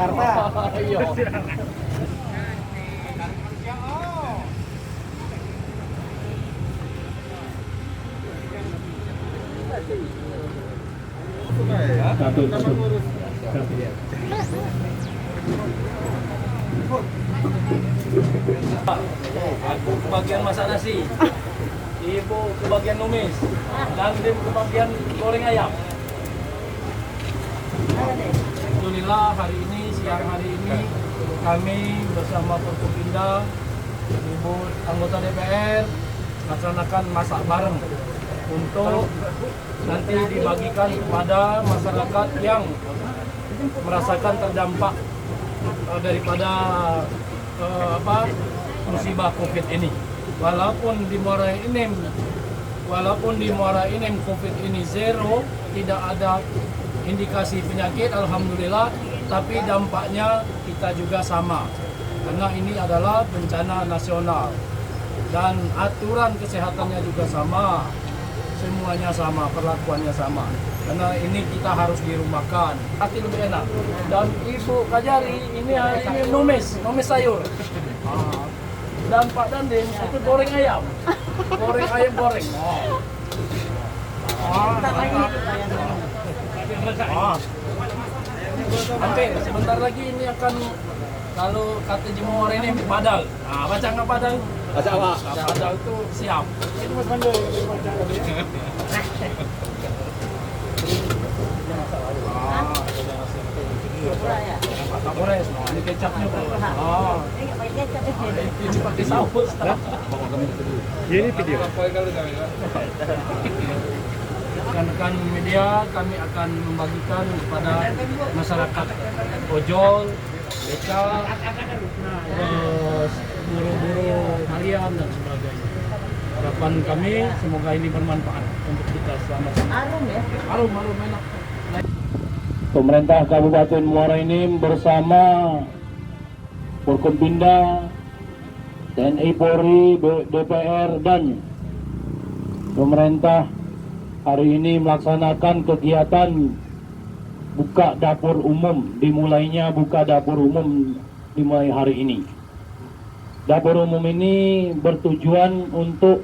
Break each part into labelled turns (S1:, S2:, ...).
S1: Jakarta.
S2: Iya. Aku kebagian masak nasi, ibu kebagian numis, dan Dim kebagian goreng ayam. Alhamdulillah siang hari ini kami bersama Forkopimda, ibu anggota DPR melaksanakan masak bareng untuk nanti dibagikan kepada masyarakat yang merasakan terdampak daripada musibah COVID ini. Walaupun di Muara Enim COVID ini zero, tidak ada indikasi penyakit, alhamdulillah, tapi dampaknya kita juga sama. Karena ini adalah bencana nasional dan aturan kesehatannya juga sama. Semuanya sama, perlakuannya sama. Karena ini kita harus dirumahkan, hati lebih enak. Dan Ibu Kajari ini hari ini numis sayur. Dan Pak Dandim itu goreng ayam. Goreng. Hampir sebentar lagi ini akan, kalau kata Jemur ini padal. Baca nggak padal?
S1: Baca apa?
S2: Padal itu siap. Itu Mas Pandu. Kapolres, ini kecapnya Bro. Ini pakai saus.
S1: Ini video.
S2: Rekan-rekan media, kami akan membagikan kepada masyarakat ojol, beca, buru-buru harian dan sebagainya. Harapan kami semoga ini bermanfaat untuk kita selamat-selamat.
S3: Arum ya?
S2: Arum enak.
S4: Pemerintah Kabupaten Muara Enim bersama Forkopimda, TNI Polri, DPR dan pemerintah hari ini melaksanakan kegiatan buka dapur umum. Dimulainya buka dapur umum dimulai hari ini. Dapur umum ini bertujuan untuk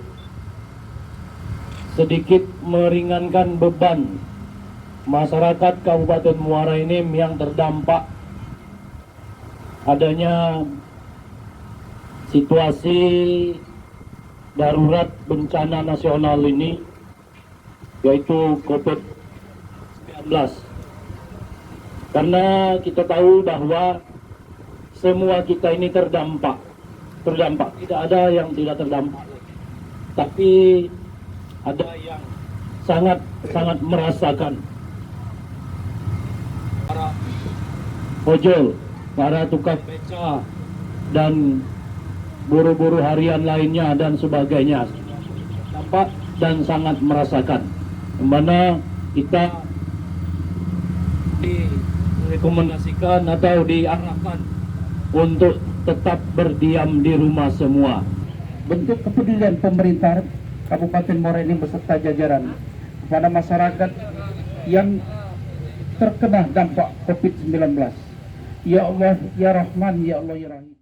S4: sedikit meringankan beban masyarakat Kabupaten Muara Enim yang terdampak adanya situasi darurat bencana nasional ini, yaitu COVID-19. Karena kita tahu bahwa semua kita ini terdampak. Tidak ada yang tidak terdampak, tapi ada yang sangat merasakan. Para ojol, para tukang beca, dan buru-buru harian lainnya dan sebagainya dampak dan sangat merasakan. Dimana kita direkomendasikan atau diarahkan untuk tetap berdiam di rumah semua.
S5: Bentuk kepedulian pemerintah Kabupaten Muara Enim beserta jajaran kepada masyarakat yang terkena dampak COVID-19. Ya Allah, Ya Rahman, Ya Allah, Ya Rahim.